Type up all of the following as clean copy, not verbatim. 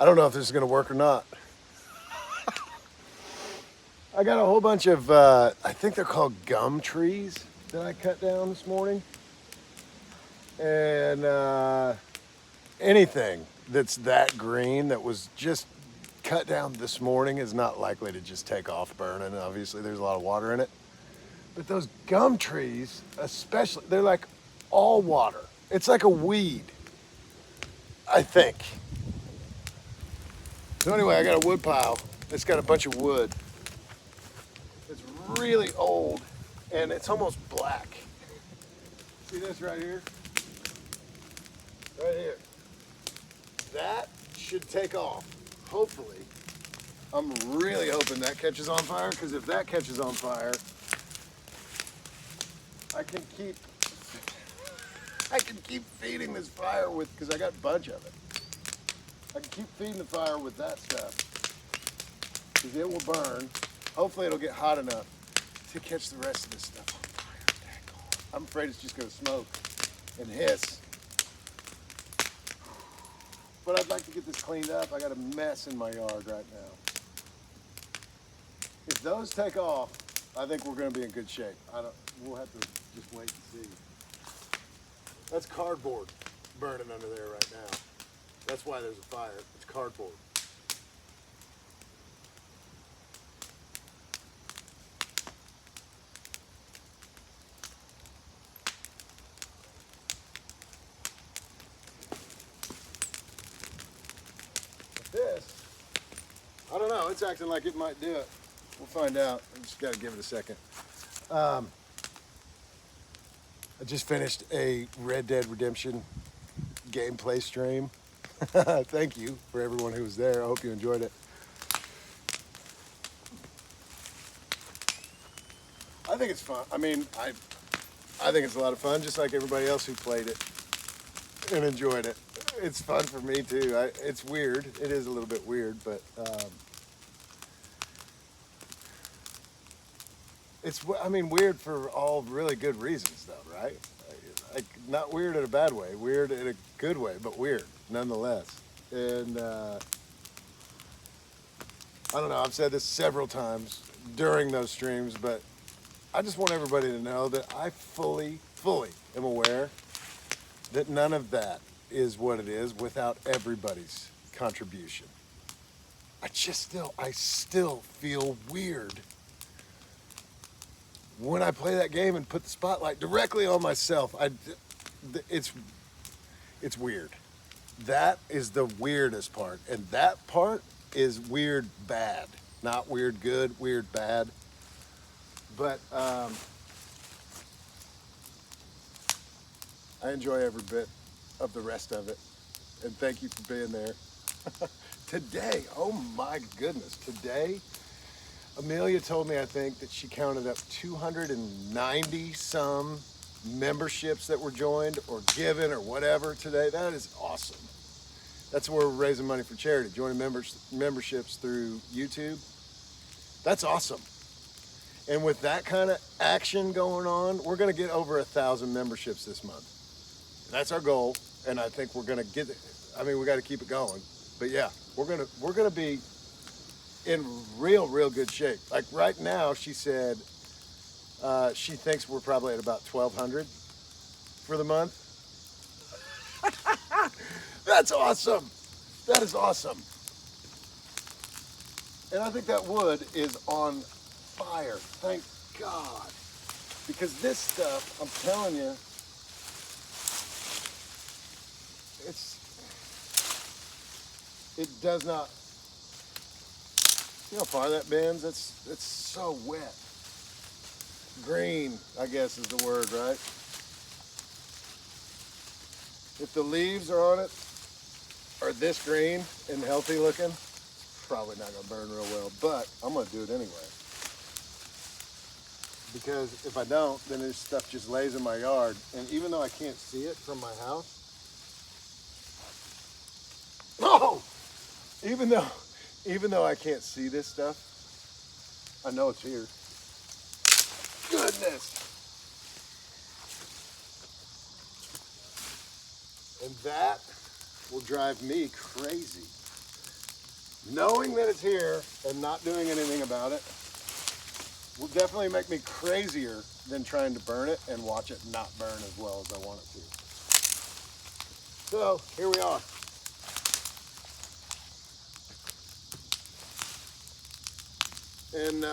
I don't know if this is gonna work or not. I got a whole bunch of, I think they're called gum trees that I cut down this morning. And anything that's that green that was just cut down this morning is not likely to just take off burning. Obviously, there's a lot of water in it. But those gum trees, especially, they're like all water. It's like a weed, I think. So anyway, I got a wood pile. It's got a bunch of wood. It's really old and it's almost black. See this right here? Right here. That should take off, hopefully. I'm really hoping that catches on fire, because if that catches on fire, I can keep feeding this fire with, because I got a bunch of it. I can keep feeding the fire with that stuff, because it will burn. Hopefully it'll get hot enough to catch the rest of this stuff on fire. I'm afraid it's just gonna smoke and hiss. But I'd like to get this cleaned up. I got a mess in my yard right now. If those take off, I think we're gonna be in good shape. We'll have to just wait and see. That's cardboard burning under there right now. That's why there's a fire. It's cardboard. But this, I don't know. It's acting like it might do it. We'll find out. I just got to give it a second. I just finished a Red Dead Redemption gameplay stream. Thank you for everyone who was there. I hope you enjoyed it. I think it's fun. I mean, I think it's a lot of fun, just like everybody else who played it and enjoyed it. It's fun for me too. It's weird. It is a little bit weird, but it's, I mean, weird for all really good reasons, though, right? Like, not weird in a bad way, weird in a good way, but weird nonetheless. And I don't know. I've said this several times during those streams, but I just want everybody to know that I fully am aware that none of that is what it is without everybody's contribution. I still feel weird when I play that game and put the spotlight directly on myself. It's weird. That is the weirdest part, and that part is weird bad, not weird good, weird bad. But I enjoy every bit of the rest of it, and thank you for being there. Today, oh my goodness, today, Amelia told me, I think, that she counted up 290 some memberships that were joined or given or whatever today. That is awesome. That's where we're raising money for charity, joining memberships through YouTube. That's awesome. And with that kind of action going on, we're going to get over 1,000 memberships this month. That's our goal, and I think we're going to get it. I mean, we got to keep it going. But yeah, we're going to be in real good shape. Like right now, she said she thinks we're probably at about 1,200 for the month. That's awesome. That is awesome. And I think that wood is on fire. Thank God. Because this stuff, I'm telling you, it does not. See how far that bends? It's so wet. Green, I guess is the word, right? If the leaves are on it are this green and healthy looking, it's probably not gonna burn real well, but I'm gonna do it anyway. Because if I don't, then this stuff just lays in my yard, and even though I can't see it from my house, oh! Even though I can't see this stuff, I know it's here. Goodness! And that will drive me crazy. knowing that it's here and not doing anything about it will definitely make me crazier than trying to burn it and watch it not burn as well as I want it to. So here we are. And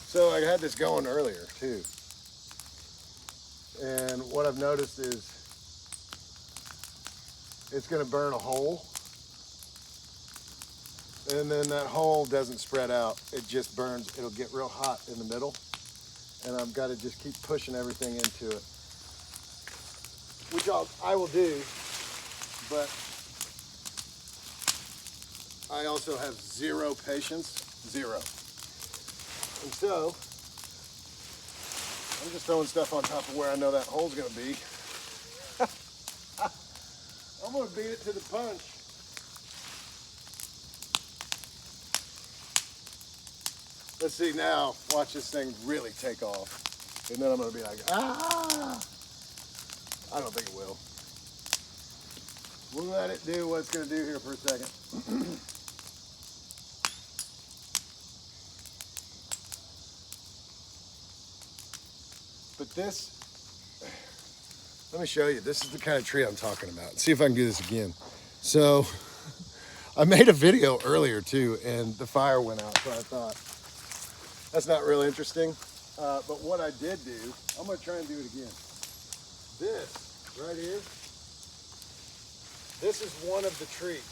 so I had this going earlier too. And what I've noticed is it's going to burn a hole. And then that hole doesn't spread out. It just burns. It'll get real hot in the middle. And I've got to just keep pushing everything into it. Which I will do. But I also have zero patience. Zero. And so I'm just throwing stuff on top of where I know that hole's going to be. I'm going to beat it to the punch. Let's see now, watch this thing really take off. And then I'm going to be like, ah! I don't think it will. We'll let it do what it's going to do here for a second. But this, let me show you. This is the kind of tree I'm talking about. See if I can do this again. So I made a video earlier too, and the fire went out. So I thought, that's not real interesting. But what I did do, I'm going to try and do it again. This right here, this is one of the trees.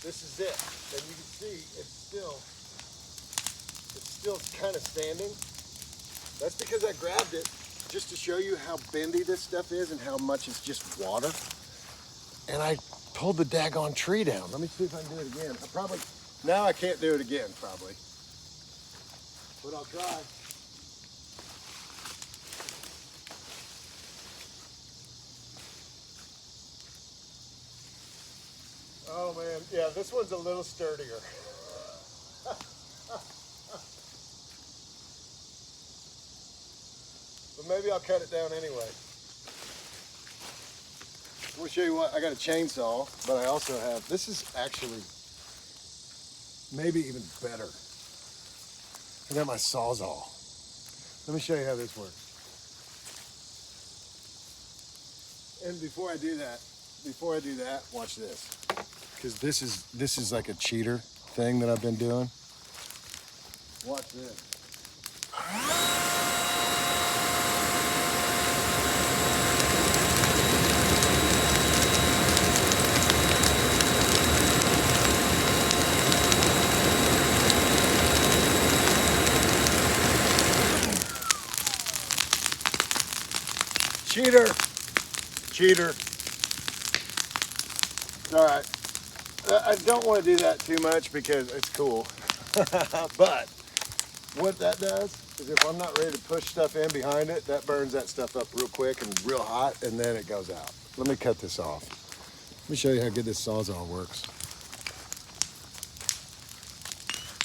This is it. And you can see it's still kind of standing. That's because I grabbed it just to show you how bendy this stuff is and how much it's just water. And I pulled the daggone tree down. Let me see if I can do it again. Now I can't do it again, probably. But I'll try. Oh man, yeah, this one's a little sturdier. But maybe I'll cut it down anyway. I'm gonna show you what, I got a chainsaw, but I also have, this is actually maybe even better. I got my Sawzall. Let me show you how this works. And before I do that, watch this. Because this is like a cheater thing that I've been doing. Watch this. Cheater. Cheater. All right. I don't want to do that too much because it's cool. But what that does is if I'm not ready to push stuff in behind it, that burns that stuff up real quick and real hot, and then it goes out. Let me cut this off. Let me show you how good this Sawzall works.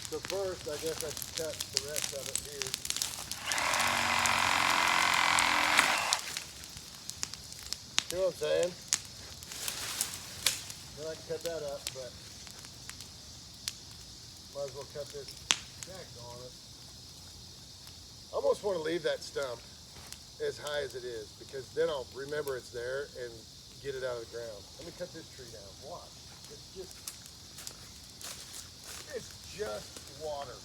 So first, I guess I should cut the rest of it here. See what I'm saying? Then I can cut that up, but might as well cut this jack on it. I almost want to leave that stump as high as it is because then I'll remember it's there and get it out of the ground. Let me cut this tree down. Watch. It's just water.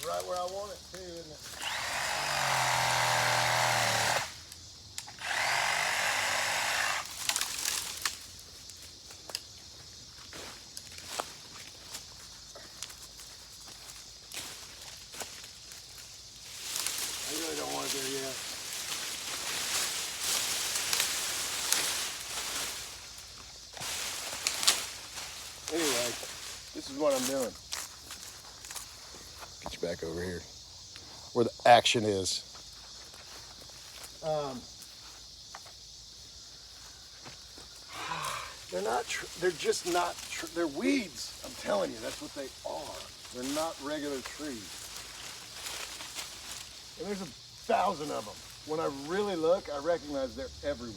Right where I want it too, isn't it? I really don't want it there yet. Anyway, this is what I'm doing. Get you back over here where the action is. They're not, they're just not, they're weeds. I'm telling you, that's what they are. They're not regular trees. And there's 1,000 of them. When I really look, I recognize they're everywhere.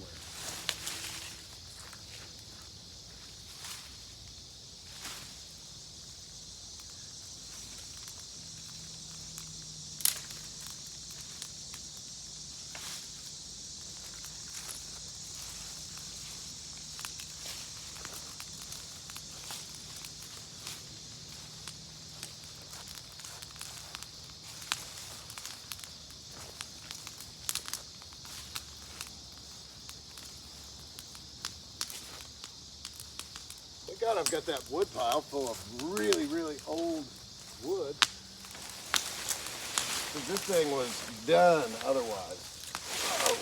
Thank God I've got that wood pile full of really, really old wood. Because this thing was done otherwise. Oh.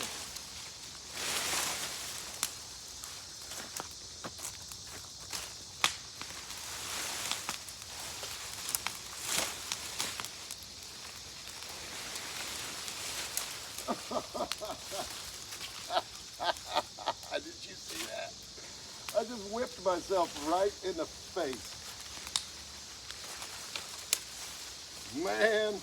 Did you see that? I just whipped myself right in the face. Man.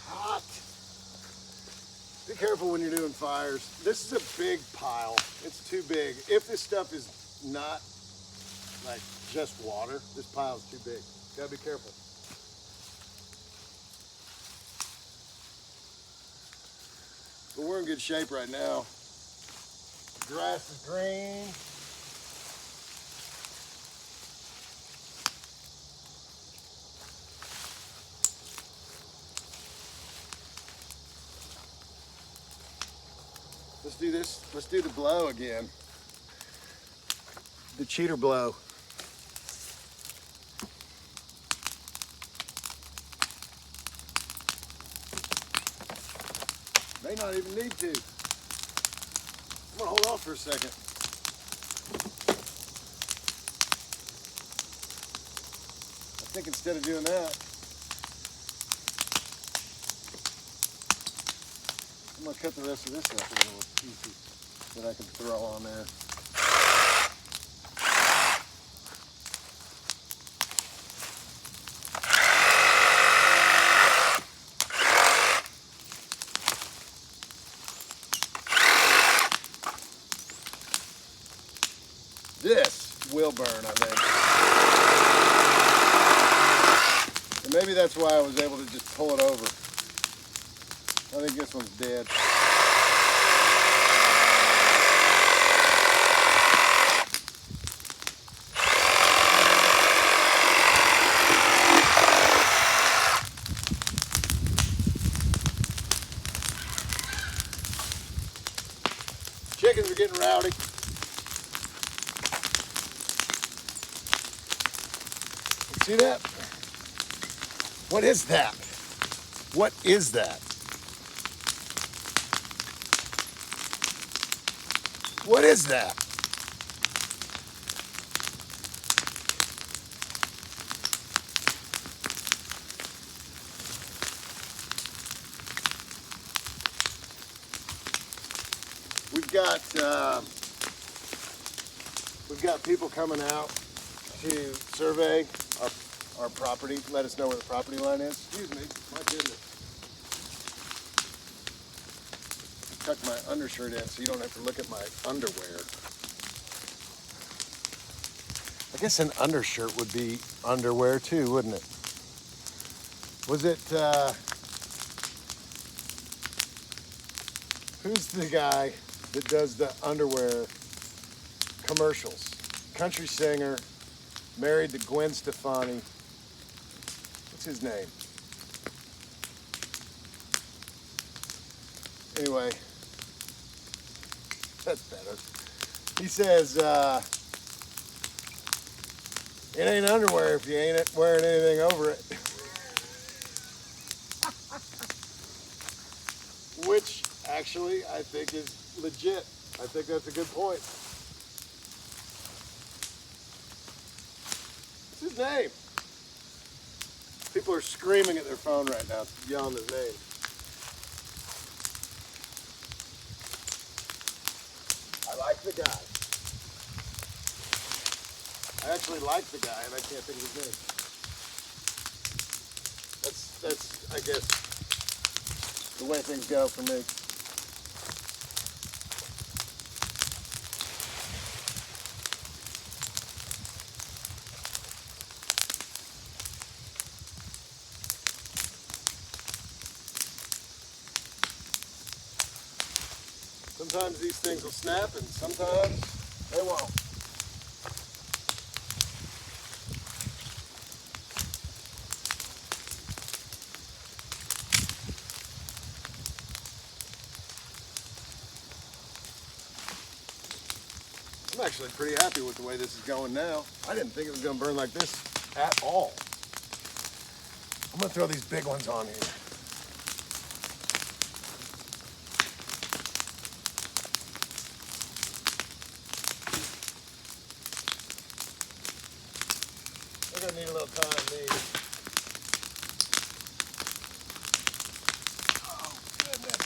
Hot. Be careful when you're doing fires. This is a big pile. It's too big. If this stuff is not like just water, this pile is too big. Gotta be careful. But we're in good shape right now. The grass is green. Let's do this. Let's do the blow again. The cheater blow. May not even need to. I'm gonna hold off for a second. I think instead of doing that, I'm gonna cut the rest of this up in little pieces that I can throw on there. This will burn, I think. And maybe that's why I was able to just pull it over. I think this one's dead. Chickens are getting rowdy. See that? What is that? What is that? What is that? We've got people coming out to survey our property, let us know where the property line is. Excuse me, my goodness. Tuck my undershirt in so you don't have to look at my underwear. I guess an undershirt would be underwear too, wouldn't it? Was it, who's the guy that does the underwear commercials? Country singer, married to Gwen Stefani. What's his name? Anyway, that's better. He says, it ain't underwear if you ain't wearing anything over it. Which actually I think is legit. I think that's a good point. What's his name? People are screaming at their phone right now, yelling his name. I like the guy. I actually like the guy, and I can't think of his name. That's I guess, the way things go for me. Sometimes these things will snap, and sometimes they won't. I'm actually pretty happy with the way this is going now. I didn't think it was going to burn like this at all. I'm going to throw these big ones on here. We're going to need a little time, these. Oh, goodness.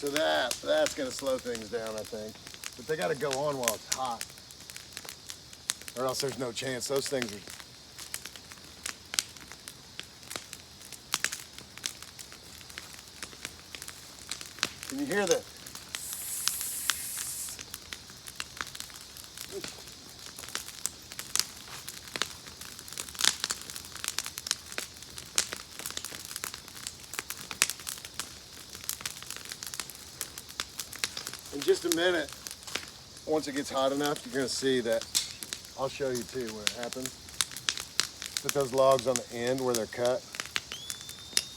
So that's going to slow things down, I think. But they got to go on while it's hot, or else there's no chance. Those things are... Can you hear this? In just a minute, once it gets hot enough, you're going to see that. I'll show you too when it happens. But those logs on the end where they're cut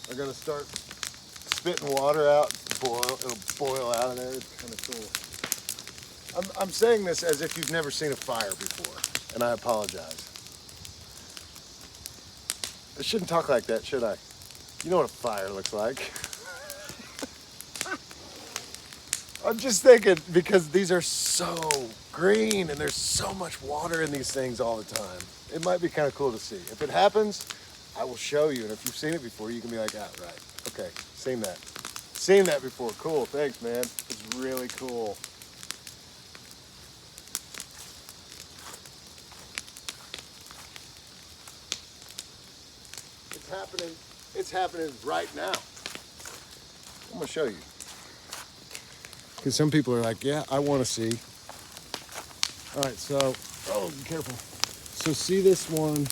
are going to start spitting water out. It'll boil out of there. It's kind of cool. I'm saying this as if you've never seen a fire before, and I apologize. I shouldn't talk like that, should I? You know what a fire looks like. I'm just thinking, because these are so green and there's so much water in these things all the time. It might be kind of cool to see. If it happens, I will show you. And if you've seen it before, you can be like, ah, right. Okay, seen that. Seen that before. Cool, thanks, man. It's really cool. It's happening right now. I'm gonna show you. Because some people are like, yeah, I want to see. All right, so, oh, be careful. So see this one.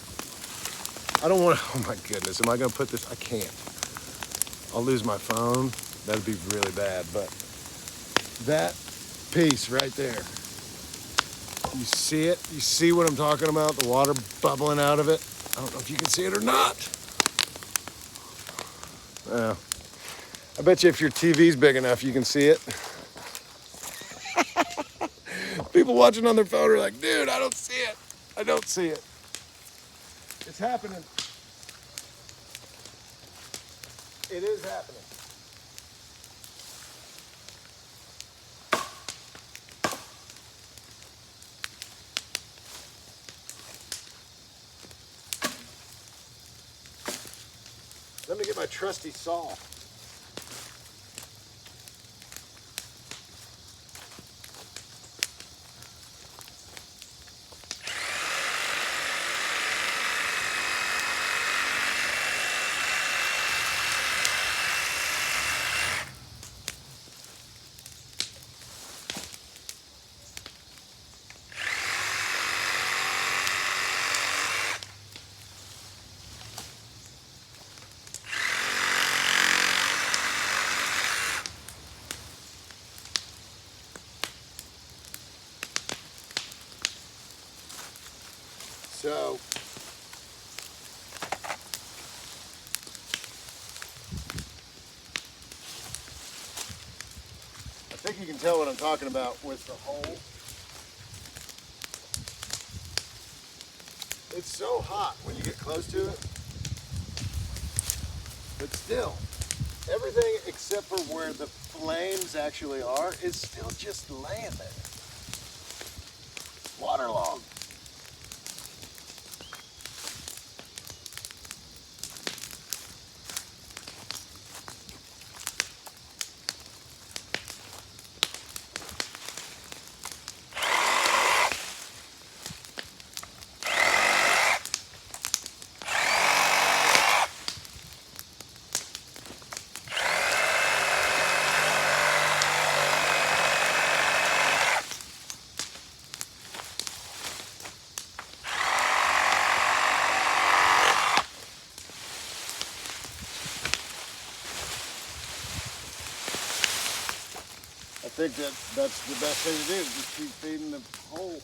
I don't want to, oh my goodness, am I going to put this? I can't. I'll lose my phone. That'd be really bad, but that piece right there. You see it? You see what I'm talking about? The water bubbling out of it? I don't know if you can see it or not. I bet you if your TV's big enough, you can see it. People watching on their phone are like, dude, I don't see it. I don't see it. It's happening. It is happening. Let me get my trusty saw. So I think you can tell what I'm talking about with the hole. It's so hot when you get close to it, but still, everything except for where the flames actually are is still just laying there. Waterlogged. I think that's the best thing to do, is just keep feeding the hole.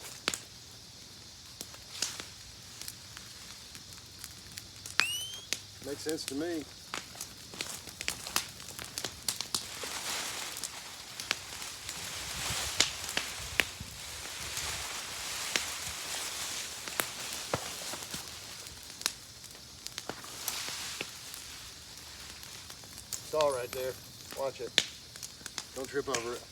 Makes sense to me. It's all right there. Watch it. Don't trip over it.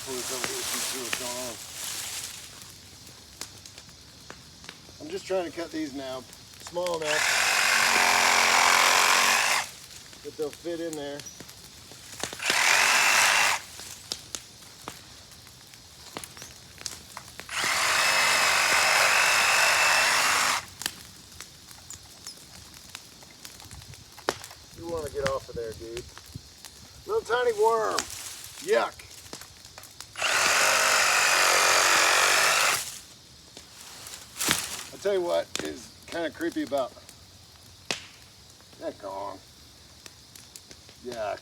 Pull this over here so you see what's going on. I'm just trying to cut these now small enough that they'll fit in there. You want to get off of there, dude. Little tiny worm. Yuck. I'll tell you what is kind of creepy about that gone. Yuck.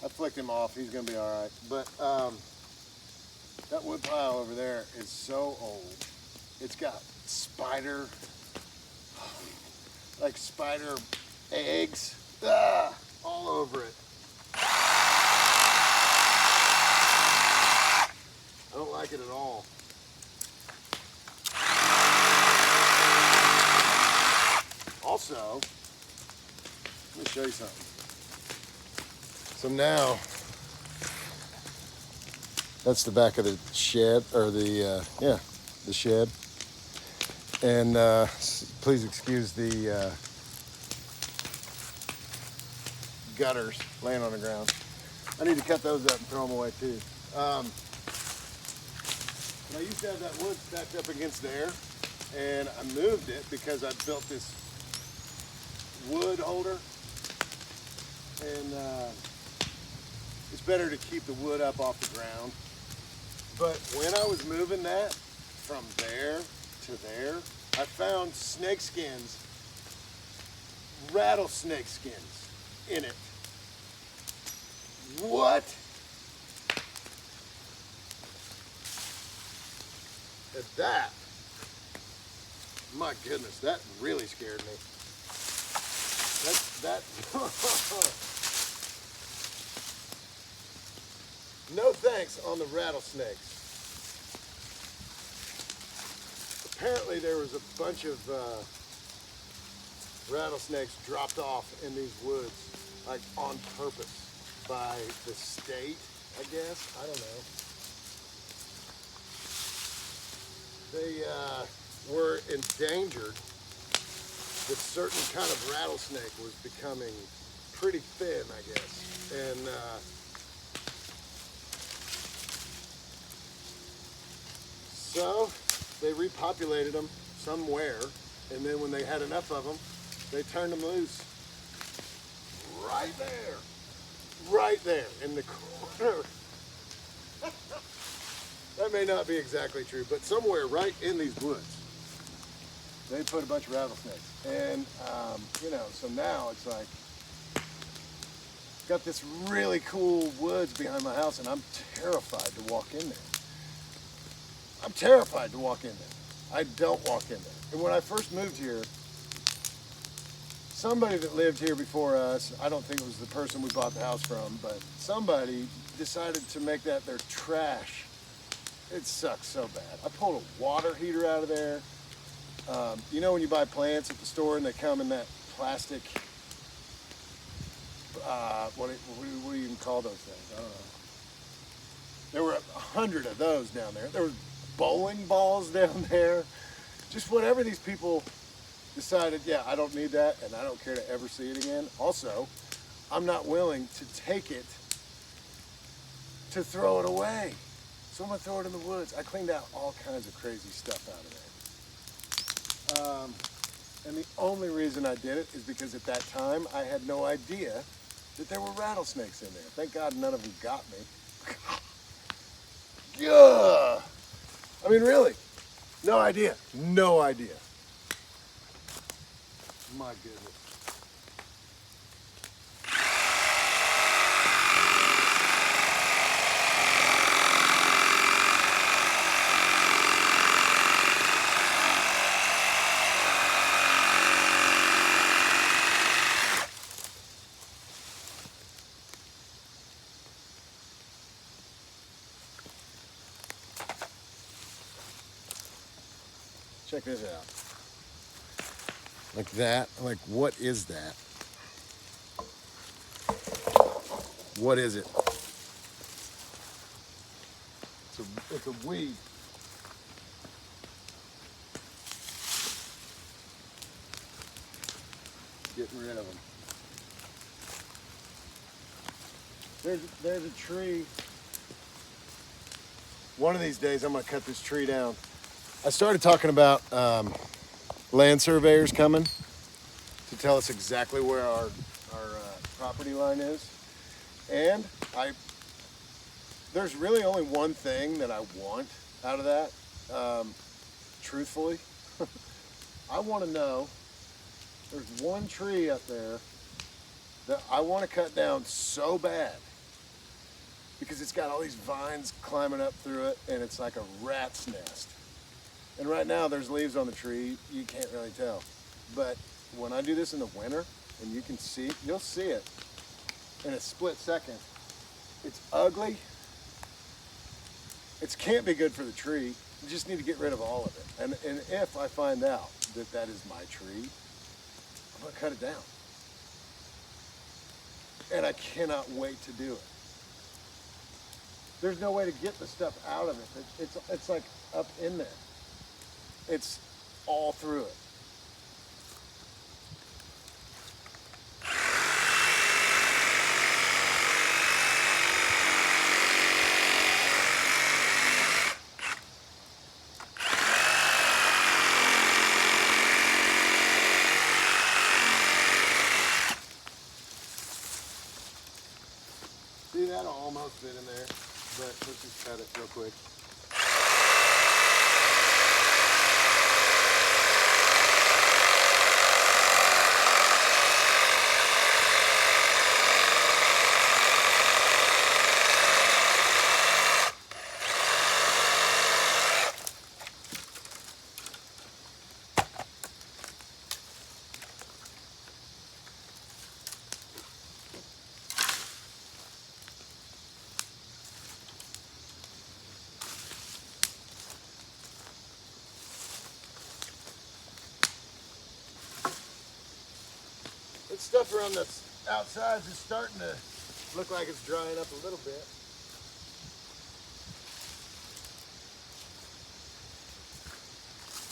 I flicked him off. He's gonna be all right. But that wood pile over there is so old. It's got spider eggs all over it. I don't like it at all. Also, let me show you something. So now, that's the back of the shed, or the shed. And please excuse the gutters laying on the ground. I need to cut those up and throw them away too. I used to have that wood stacked up against there, and I moved it because I built this wood holder, and it's better to keep the wood up off the ground. But when I was moving that from there to there, I found snake skins, rattlesnake skins in it. What? And that, my goodness, that really scared me. That no thanks on the rattlesnakes. Apparently there was a bunch of rattlesnakes dropped off in these woods, like on purpose by the state, I guess. I don't know. They were endangered. This certain kind of rattlesnake was becoming pretty thin, I guess. And so they repopulated them somewhere, and then when they had enough of them, they turned them loose. Right there in the corner. That may not be exactly true, but somewhere right in these woods, they put a bunch of rattlesnakes. And, you know, so now it's like, got this really cool woods behind my house, and I'm terrified to walk in there. I'm terrified to walk in there. I don't walk in there. And when I first moved here, somebody that lived here before us, I don't think it was the person we bought the house from, but somebody decided to make that their trash. It sucks so bad. I pulled a water heater out of there. You know when you buy plants at the store and they come in that plastic, what do you even call those things? I don't know. There were 100 of those down there. There were bowling balls down there. Just whatever these people decided, yeah, I don't need that and I don't care to ever see it again. Also, I'm not willing to take it to throw it away. So I'm gonna throw it in the woods. I cleaned out all kinds of crazy stuff out of there. And the only reason I did it is because at that time I had no idea that there were rattlesnakes in there. Thank God none of them got me. Yeah. I mean, really, no idea. No idea. My goodness. Check this out. Like that, like what is that? What is it? It's a weed. Getting rid of them. There's a tree. One of these days I'm gonna cut this tree down. I started talking about land surveyors coming to tell us exactly where our property line is. And there's really only one thing that I want out of that, truthfully. I want to know, there's one tree up there that I want to cut down so bad because it's got all these vines climbing up through it and it's like a rat's nest. And right now there's leaves on the tree, you can't really tell. But when I do this in the winter and you can see, you'll see it in a split second. It's ugly. It can't be good for the tree. You just need to get rid of all of it. And if I find out that that is my tree, I'm gonna cut it down. And I cannot wait to do it. There's no way to get the stuff out of it. It's like up in there. It's all through it. See, that'll almost fit in there, but let's just cut it real quick. This stuff around the outsides is starting to look like it's drying up a little bit.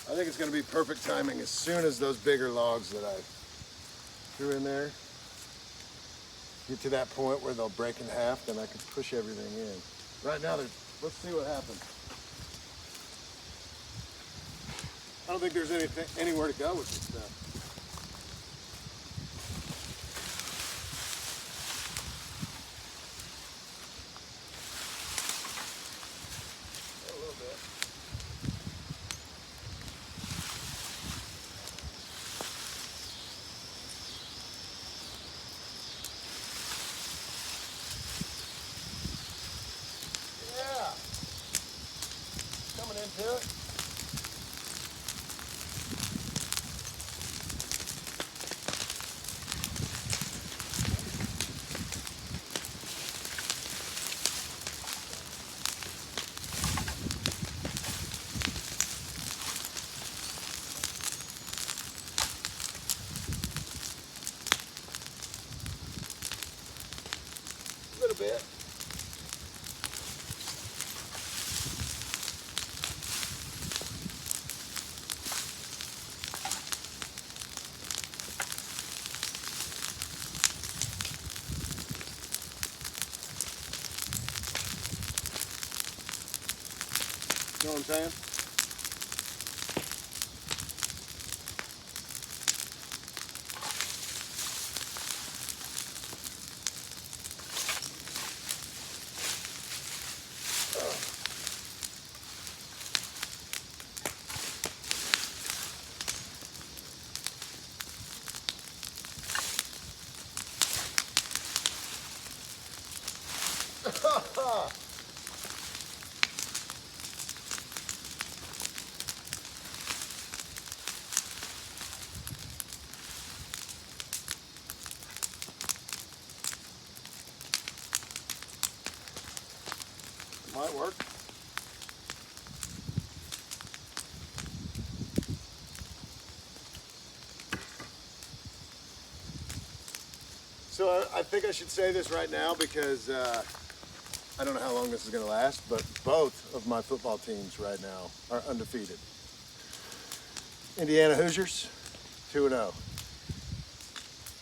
I think it's going to be perfect timing as soon as those bigger logs that I threw in there get to that point where they'll break in half, then I can push everything in. Right now, let's see what happens. I don't think there's anywhere to go with this stuff. to it. A little bit. You know what I'm saying? Might work. So I think I should say this right now because I don't know how long this is going to last, but both of my football teams right now are undefeated. Indiana Hoosiers, 2-0.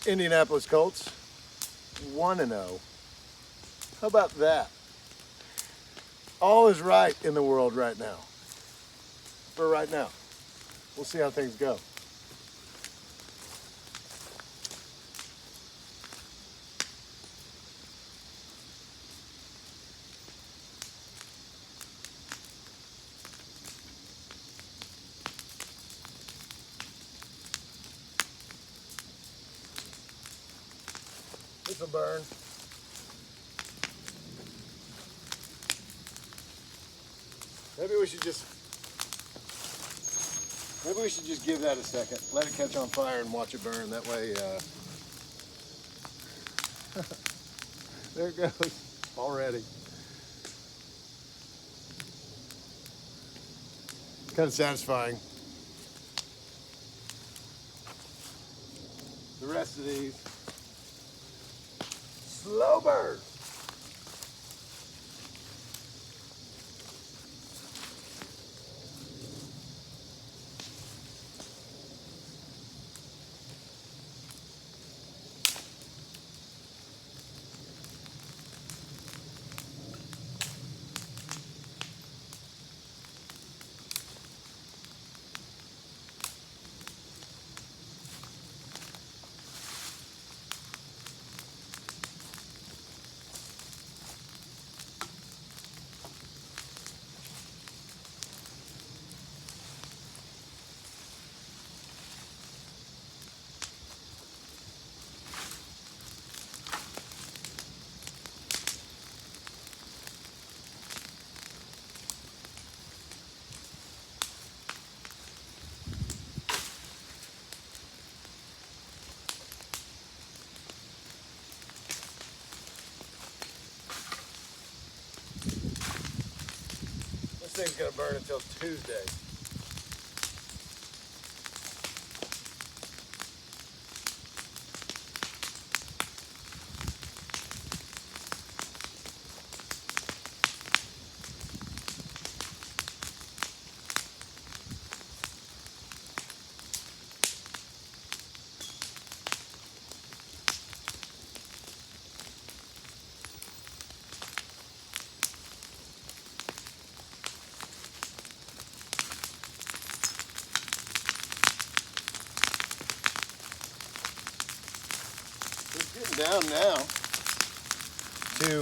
Indianapolis Colts, 1-0. How about that? All is right in the world right now. For right now. We'll see how things go. This'll burn. Maybe we should just give that a second. Let it catch on fire and watch it burn. That way, there it goes already. Kind of satisfying. The rest of these, slow burn. This thing's gonna burn until Tuesday. Down now to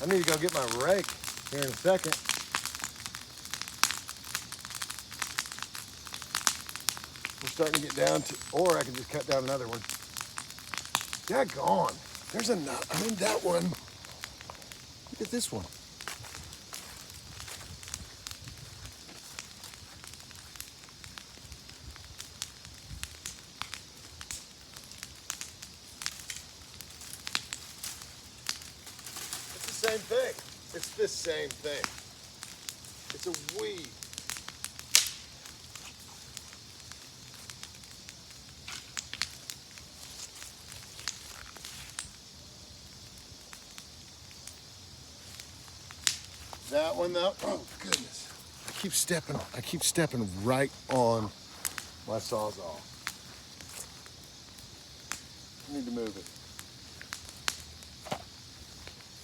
I need to go get my rake here in a second. We're starting to get down to, or I can just cut down another one. Daggone. There's another, I mean that one. Look at this one. same thing. It's the same thing. It's a weed. That one though, oh goodness. I keep stepping right on my Sawzall. I need to move it.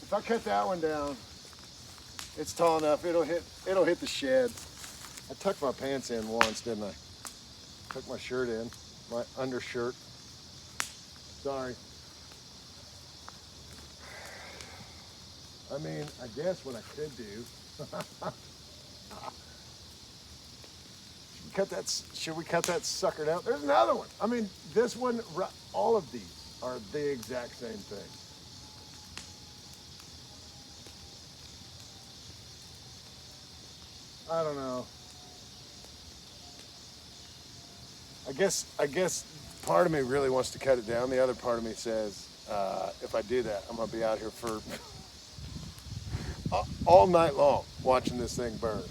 If I cut that one down, it's tall enough, it'll hit the shed. I tucked my pants in once, didn't I? Tucked my shirt in, my undershirt. Sorry. I mean, I guess what I could do. Should we cut that sucker down? There's another one. I mean, this one, all of these are the exact same thing. I don't know. I guess part of me really wants to cut it down. The other part of me says, if I do that, I'm gonna be out here for all night long watching this thing burn.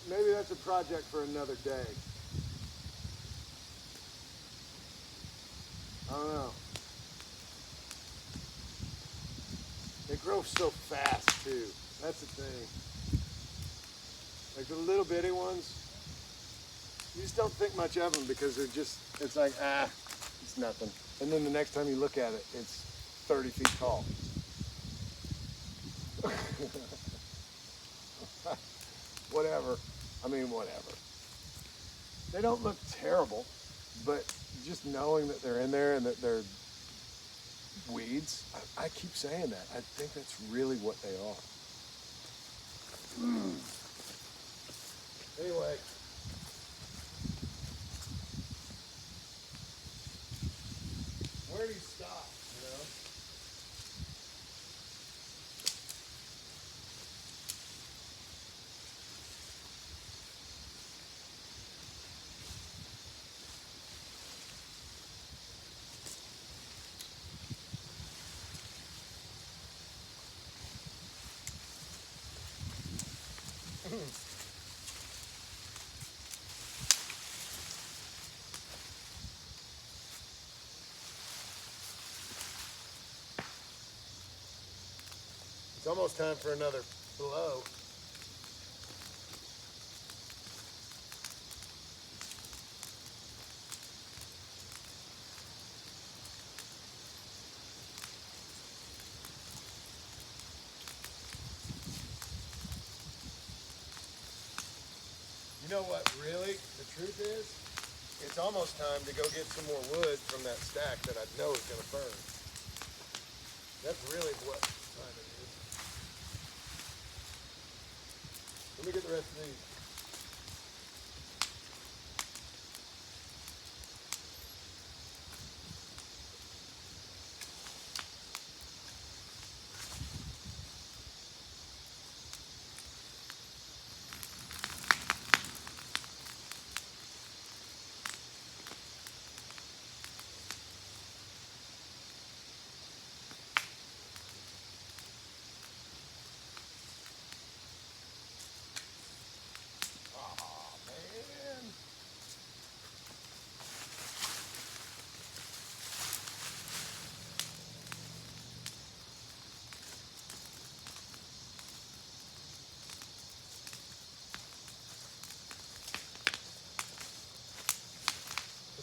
Maybe that's a project for another day. I don't know. They grow so fast too. That's the thing. Like the little bitty ones, you just don't think much of them because it's like, it's nothing. And then the next time you look at it, it's 30 feet tall. Whatever. I mean, whatever. They don't look terrible, but just knowing that they're in there and that they're weeds, I keep saying that. I think that's really what they are. Anyway. Where do you stop, you know? It's almost time for another blow. You know what really the truth is? It's almost time to go get some more wood from that stack that I know is going to burn. That's really what time it is. Let me get the rest of these.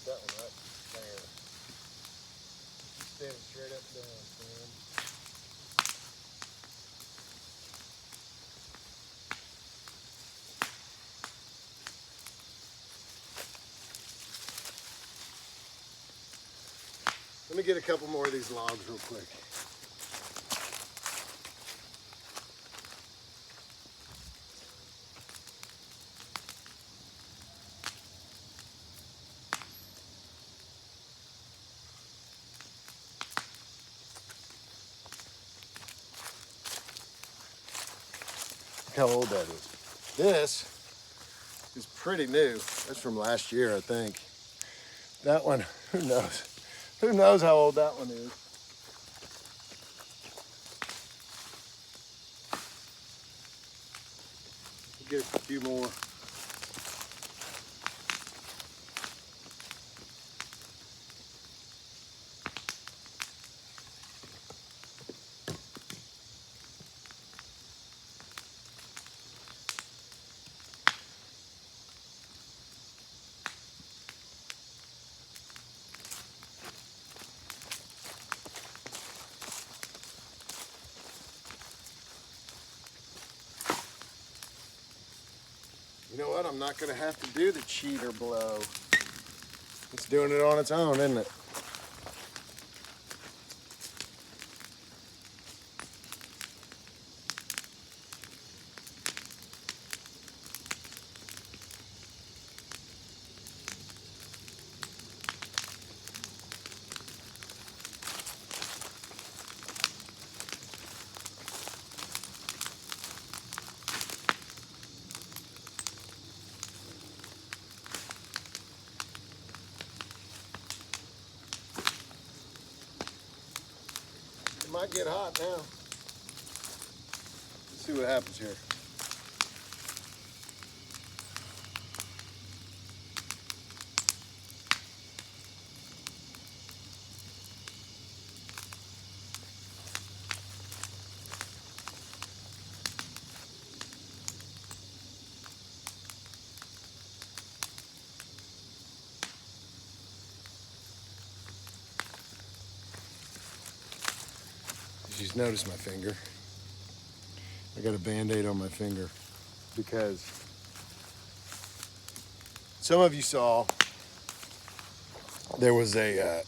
That one right there. Stand straight up and down, man. Let me get a couple more of these logs real quick. Look how old that is. This is pretty new. That's from last year, I think. That one, who knows? Who knows how old that one is? get a few more. You know what? I'm not going to have to do the cheater blow. It's doing it on its own, isn't it? It might get hot now. Let's see what happens here. Just noticed my finger. I got a Band-Aid on my finger because some of you saw there was a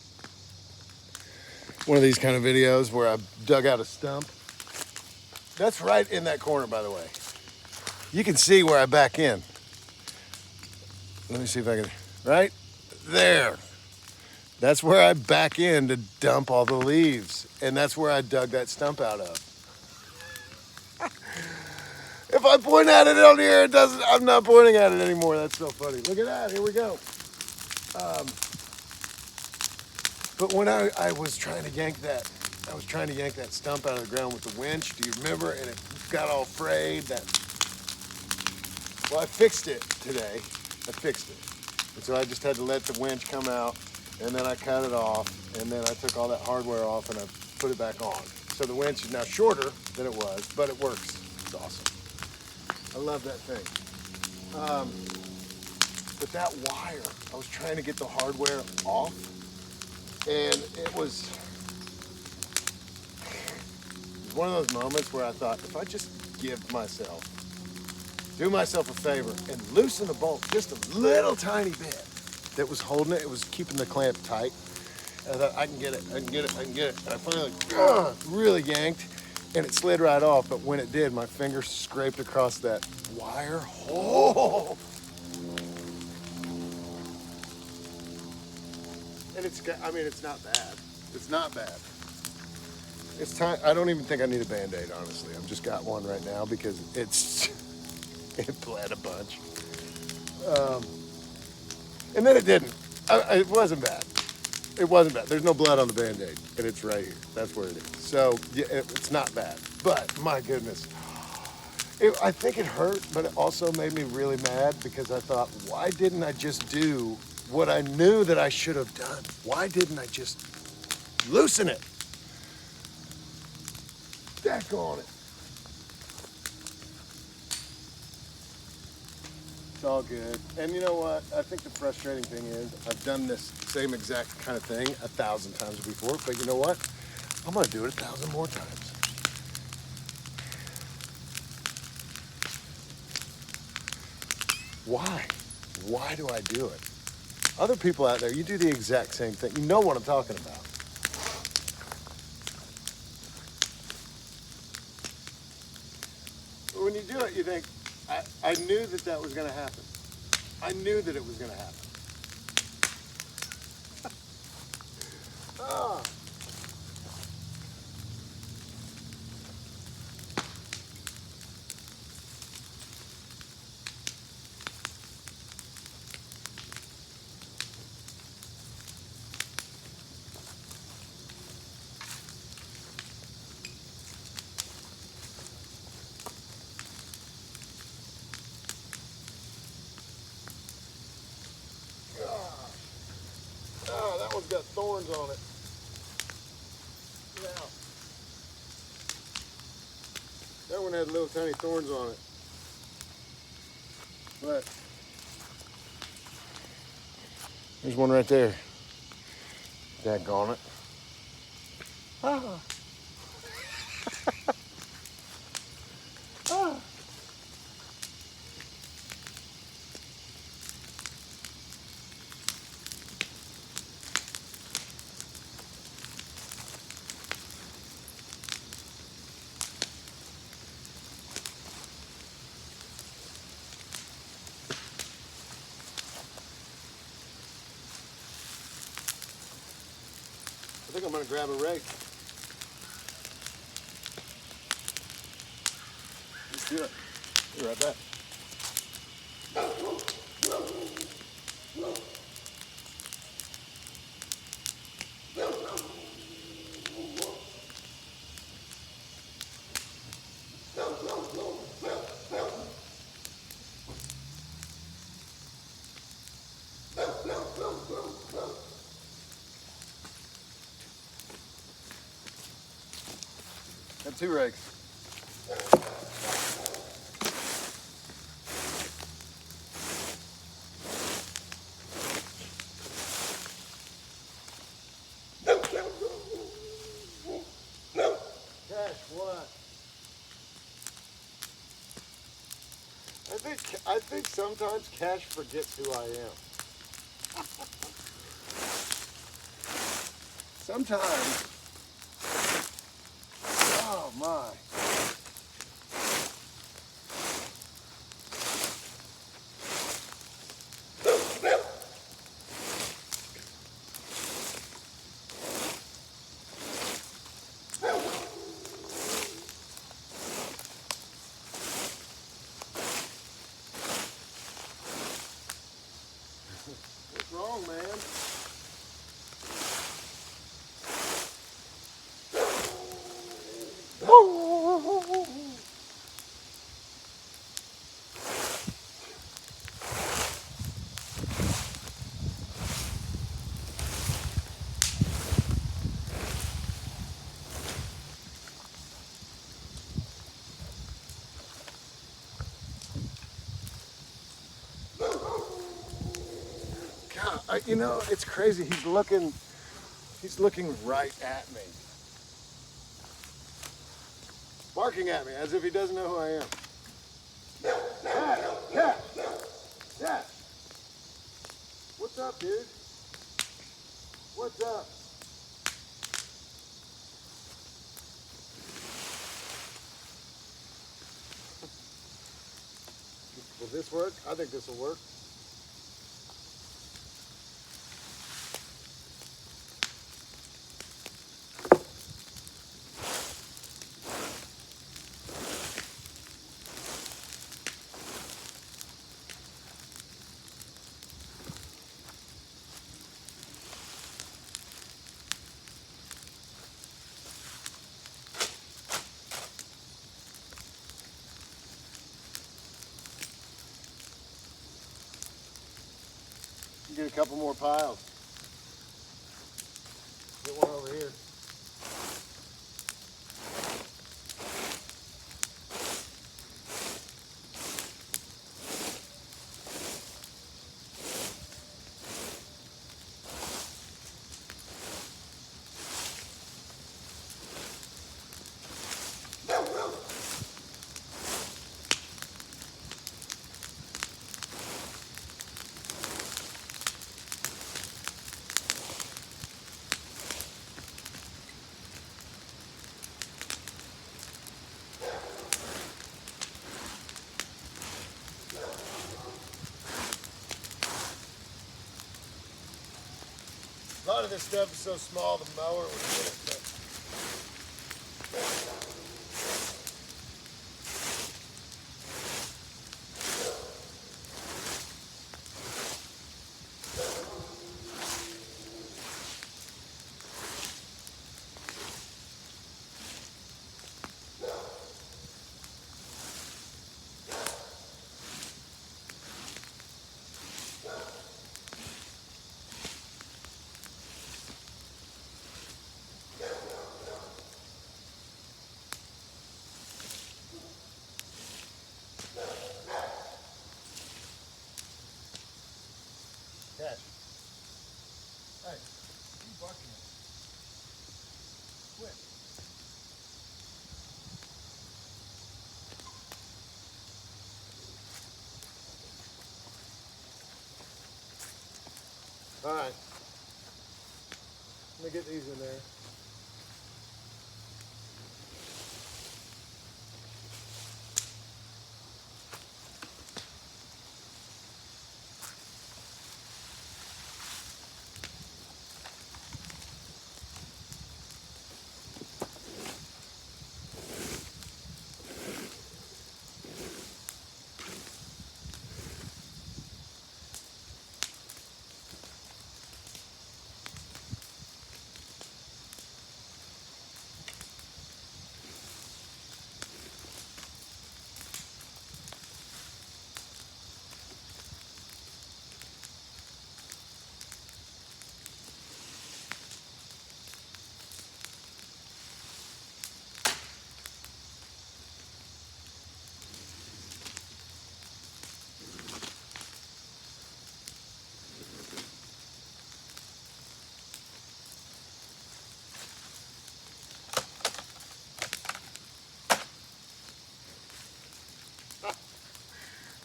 one of these kind of videos where I dug out a stump. That's right in that corner, by the way. You can see where I back in. Let me see if I can, right there. That's where I back in to dump all the leaves. And that's where I dug that stump out of. If I point at it on here, it doesn't, I'm not pointing at it anymore. That's so funny. Look at that, here we go. But when I was trying to yank that, stump out of the ground with the winch, do you remember? And it got all frayed. Well, I fixed it today. I fixed it. And so I just had to let the winch come out, and then I cut it off, and then I took all that hardware off and I put it back on. So the winch is now shorter than it was, but it works. It's awesome. I love that thing. But that wire, I was trying to get the hardware off, and it was one of those moments where I thought, if I just do myself a favor and loosen the bolt just a little tiny bit that was holding it, it was keeping the clamp tight. And I thought, I can get it. And I finally really yanked, and it slid right off. But when it did, my finger scraped across that wire. Oh! And it's not bad. It's not bad. It's time. I don't even think I need a Band-Aid, honestly. I've just got one right now because it bled a bunch. And then it didn't. It wasn't bad. It wasn't bad. There's no blood on the Band-Aid, and it's right here. That's where it is. So yeah, it's not bad. But my goodness, I think it hurt, but it also made me really mad because I thought, why didn't I just do what I knew that I should have done? Why didn't I just loosen it? Deck on it. It's all good. And you know what? I think the frustrating thing is I've done this same exact kind of thing 1,000 times before, but you know what? I'm gonna do it 1,000 more times. Why? Why do I do it? Other people out there, you do the exact same thing. You know what I'm talking about. But when you do it, you think, I knew that was going to happen. I knew that it was going to happen. Ah. got thorns on it. Yeah. That one had little tiny thorns on it. But there's one right there. Daggone it. Ah. Ah. I think I'm gonna grab a rake. Let's do it. Be right back. Got 2 rakes. Cash, what? I think sometimes Cash forgets who I am. Sometimes. Oh my. What's wrong, man? God, you know, it's crazy. He's looking right at me. Barking at me as if he doesn't know who I am. Cat! Cat! What's up, dude? What's up? Will this work? I think this will work. Get a couple more piles. Get one over here. A lot of this stuff is so small, the mower would get it. But catch. Hey, you barking at? Quit. All right. Let me get these in there.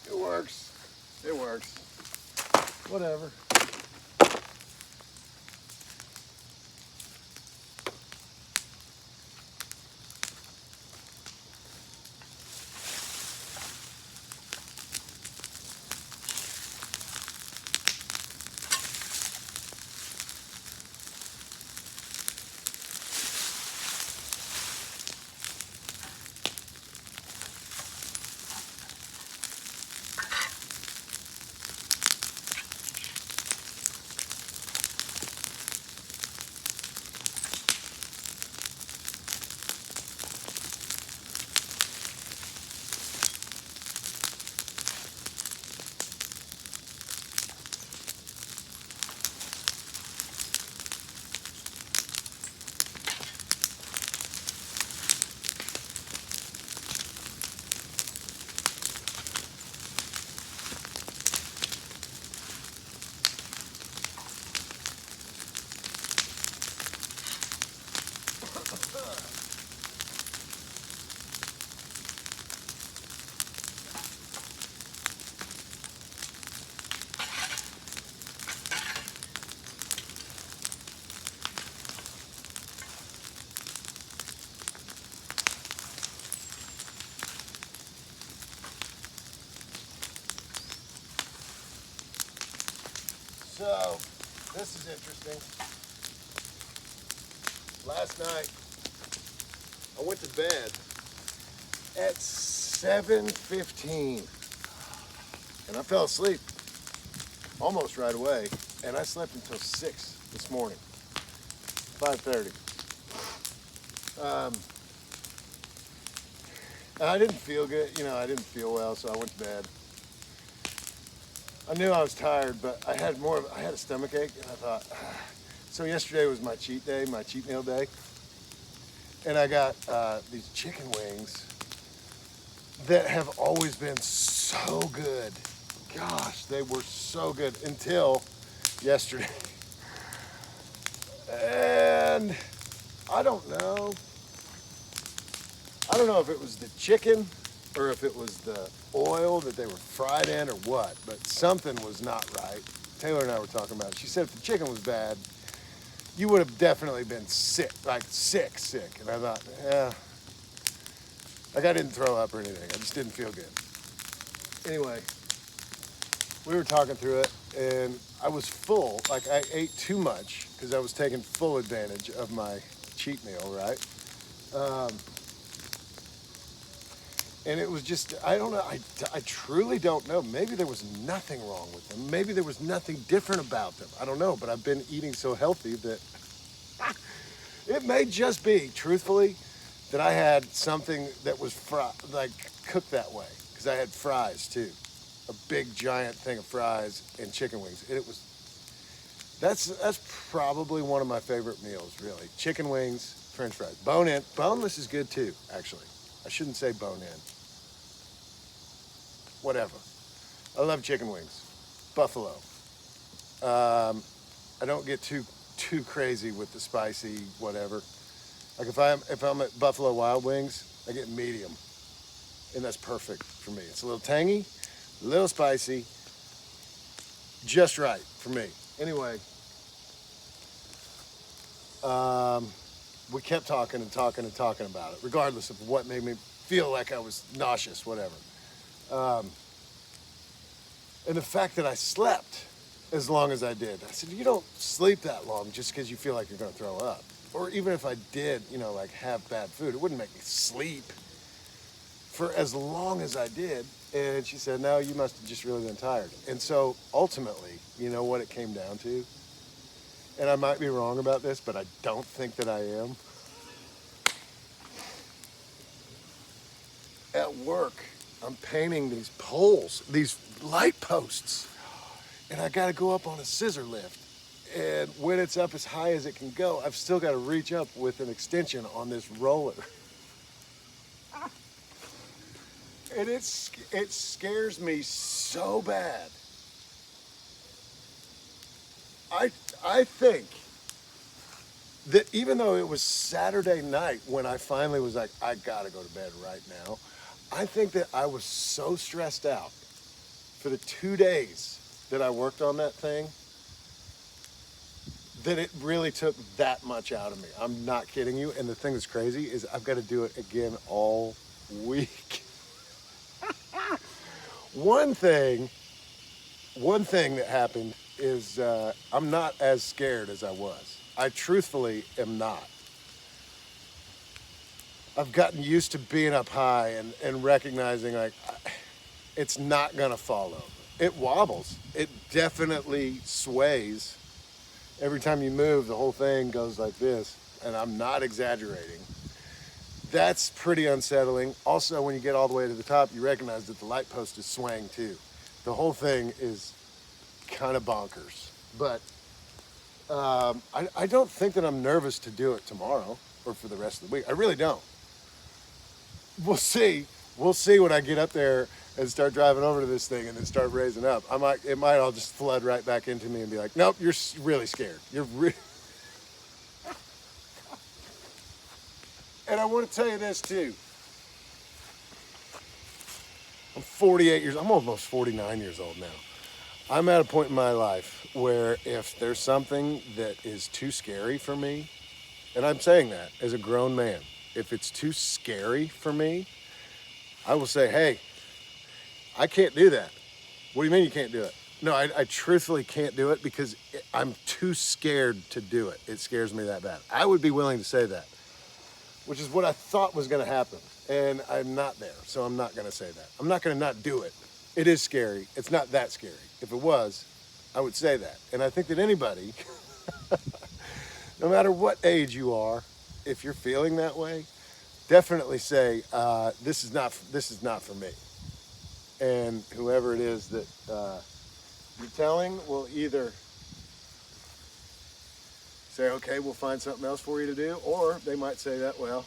It works. It works. Whatever. So, this is interesting. Last night, I went to bed at 7:15, and I fell asleep almost right away, and I slept until 6 this morning, 5:30. And I didn't feel good, I didn't feel well, so I went to bed. I knew I was tired, but I had a stomach ache, and I thought, so yesterday was my cheat day, my cheat meal day, and I got these chicken wings that have always been so good. Gosh, they were so good until yesterday. And I don't know if it was the chicken or if it was the oil that they were fried in or what, but something was not right. Taylor and I were talking about it. She said if the chicken was bad, you would have definitely been sick, like sick. And I thought, yeah, like I didn't throw up or anything. I just didn't feel good. Anyway, we were talking through it, and I was full. Like I ate too much because I was taking full advantage of my cheat meal, right? And it was just, I don't know, I truly don't know. Maybe there was nothing wrong with them. Maybe there was nothing different about them. I don't know, but I've been eating so healthy that it may just be, truthfully, that I had something that was cooked that way. Because I had fries too. A big giant thing of fries and chicken wings. And that's probably one of my favorite meals, really. Chicken wings, French fries. Boneless is good too, actually. I shouldn't say bone-in. Whatever. I love chicken wings. Buffalo. I don't get too crazy with the spicy whatever. Like if I'm at Buffalo Wild Wings, I get medium, and that's perfect for me. It's a little tangy, a little spicy, just right for me. Anyway, we kept talking and talking and talking about it, regardless of what made me feel like I was nauseous, whatever. And the fact that I slept as long as I did. I said, you don't sleep that long just because you feel like you're going to throw up. Or even if I did, like have bad food, it wouldn't make me sleep for as long as I did. And she said, no, you must have just really been tired. And so ultimately, you know what it came down to? And I might be wrong about this, but I don't think that I am. At work, I'm painting these poles, these light posts, and I got to go up on a scissor lift. And when it's up as high as it can go, I've still got to reach up with an extension on this roller. And it scares me so bad. I think that even though it was Saturday night when I finally was like, I gotta go to bed right now, I think that I was so stressed out for the 2 days that I worked on that thing that it really took that much out of me. I'm not kidding you. And the thing that's crazy is I've got to do it again all week. One thing that happened is I'm not as scared as I was. I truthfully am not. I've gotten used to being up high and recognizing it's not gonna fall over. It wobbles. It definitely sways. Every time you move, the whole thing goes like this, and I'm not exaggerating. That's pretty unsettling. Also, when you get all the way to the top, you recognize that the light post is swaying too. The whole thing is kind of bonkers. But I don't think that I'm nervous to do it tomorrow or for the rest of the week. I really don't. We'll see. We'll see when I get up there and start driving over to this thing and then start raising up. It might all just flood right back into me and be like, nope, you're really scared. And I want to tell you this too. I'm almost 49 years old now. I'm at a point in my life where if there's something that is too scary for me, and I'm saying that as a grown man, if it's too scary for me, I will say, hey, I can't do that. What do you mean you can't do it? No, I truthfully can't do it because I'm too scared to do it. It scares me that bad. I would be willing to say that, which is what I thought was going to happen. And I'm not there, so I'm not going to say that. I'm not going to not do it. It is scary. It's not that scary. If it was, I would say that. And I think that anybody, no matter what age you are, if you're feeling that way, definitely say, this is not for me. And whoever it is that you're telling will either say, okay, we'll find something else for you to do, or they might say that, well,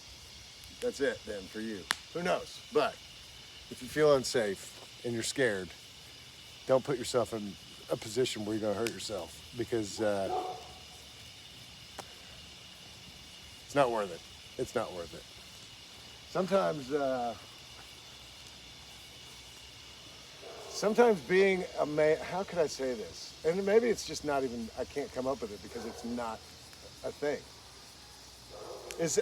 that's it then for you. Who knows? But if you feel unsafe and you're scared, don't put yourself in a position where you're going to hurt yourself because it's not worth it. It's not worth it. Sometimes being a man, how could I say this? And maybe it's just not even, I can't come up with it because it's not a thing.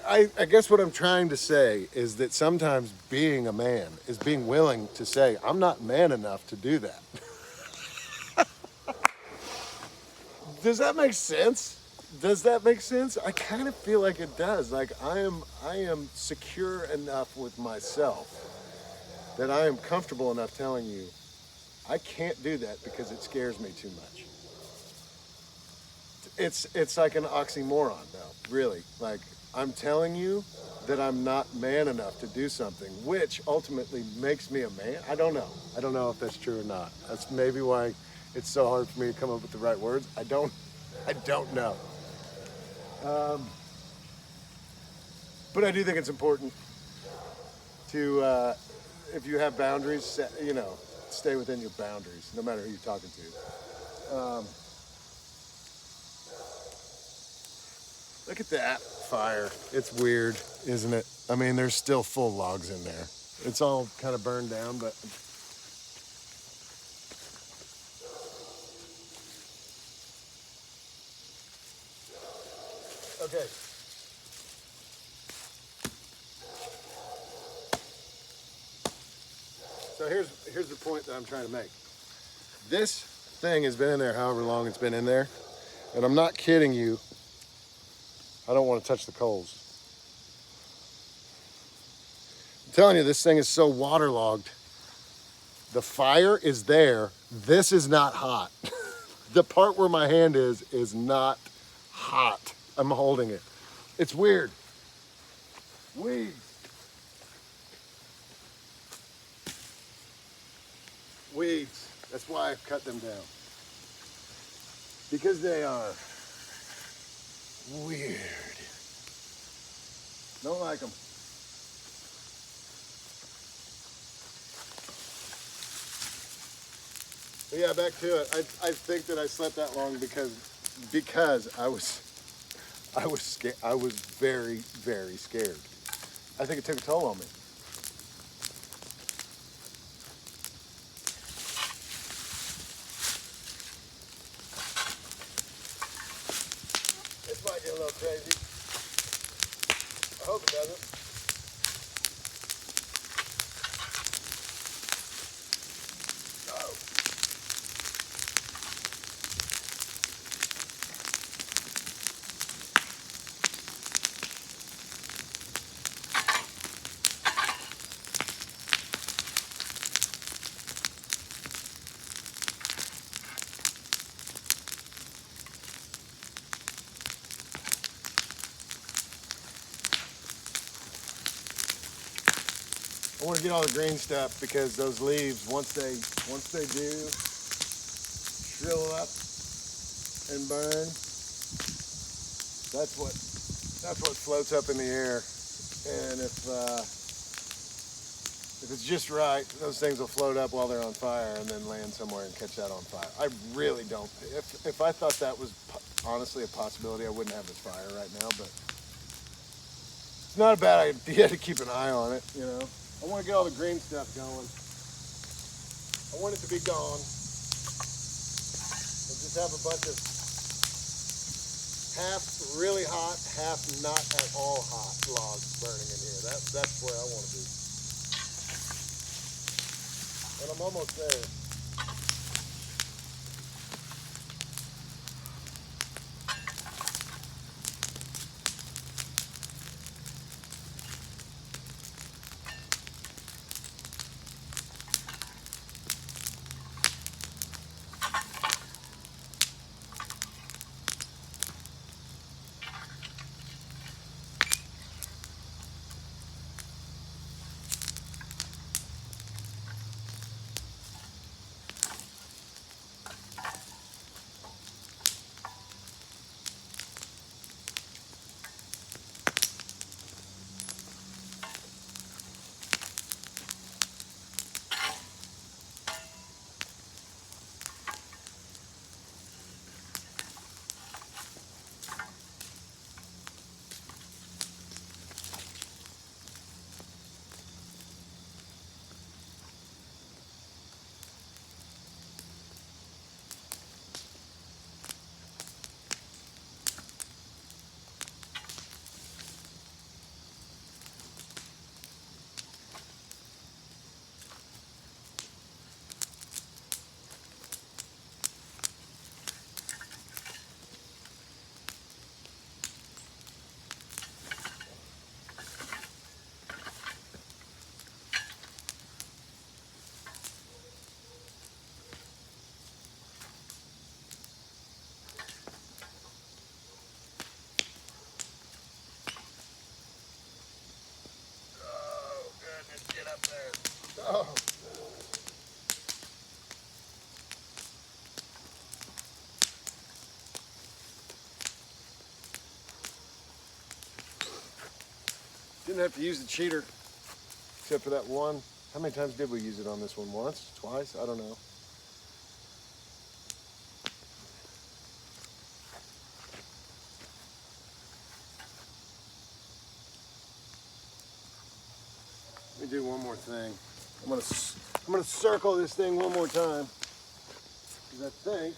I guess what I'm trying to say is that sometimes being a man is being willing to say, I'm not man enough to do that. Does that make sense? Does that make sense? I kind of feel like it does. Like I am secure enough with myself that I am comfortable enough telling you, I can't do that because it scares me too much. It's like an oxymoron though, really. Like I'm telling you that I'm not man enough to do something, which ultimately makes me a man. I don't know. I don't know if that's true or not. That's maybe why it's so hard for me to come up with the right words. I don't know. But I do think it's important to, if you have boundaries, stay within your boundaries, no matter who you're talking to. Look at that fire. It's weird, isn't it? I mean, there's still full logs in there. It's all kind of burned down, but okay. So here's the point that I'm trying to make. This thing has been in there however long it's been in there, and I'm not kidding you. I don't want to touch the coals. I'm telling you, this thing is so waterlogged. The fire is there. This is not hot. The part where my hand is not hot. I'm holding it. It's weird. Weeds. Weeds. That's why I've cut them down. Because they are weird. Don't like them. But yeah, back to it. I think that I slept that long because I was scared. I was very, very scared. I think it took a toll on me. This might get a little crazy. I hope it doesn't. Oh. I want to get all the green stuff because those leaves, once they do shrivel up and burn, that's what floats up in the air. And if it's just right, those things will float up while they're on fire and then land somewhere and catch that on fire. I really don't. If I thought that was honestly a possibility, I wouldn't have this fire right now. But it's not a bad idea to keep an eye on it, you know. I want to get all the green stuff going. I want it to be gone. We'll just have a bunch of half really hot, half not at all hot logs burning in here. That's where I want to be. And I'm almost there. Oh. Didn't have to use the cheater, except for that one. How many times did we use it on this one? Once? Twice? I don't know. do one more thing. I'm gonna circle this thing one more time, because I think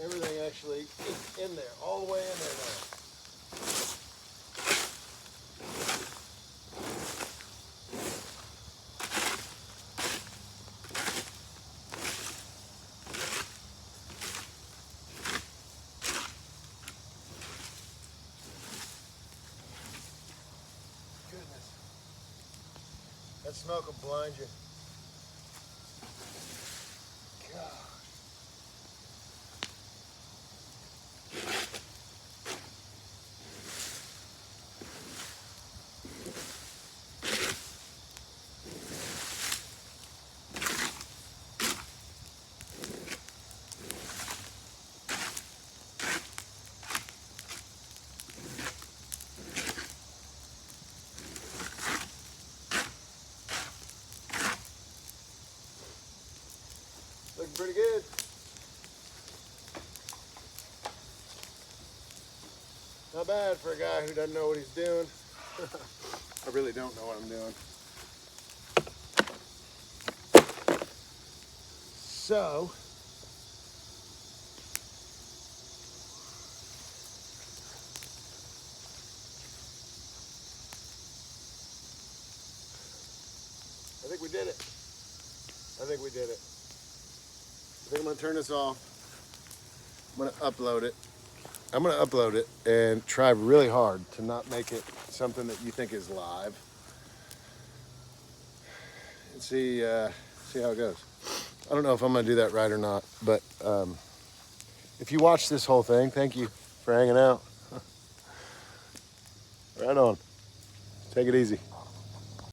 everything actually is in there, all the way in there now. Goodness. That smoke will blind you. God. Looking pretty good. Not bad for a guy who doesn't know what he's doing. I really don't know what I'm doing. So, I think we did it. I think we did it. I think I'm gonna turn this off. I'm gonna upload it. I'm gonna upload it and try really hard to not make it something that you think is live. And see how it goes. I don't know if I'm gonna do that right or not, but if you watch this whole thing, thank you for hanging out. Right on. Take it easy.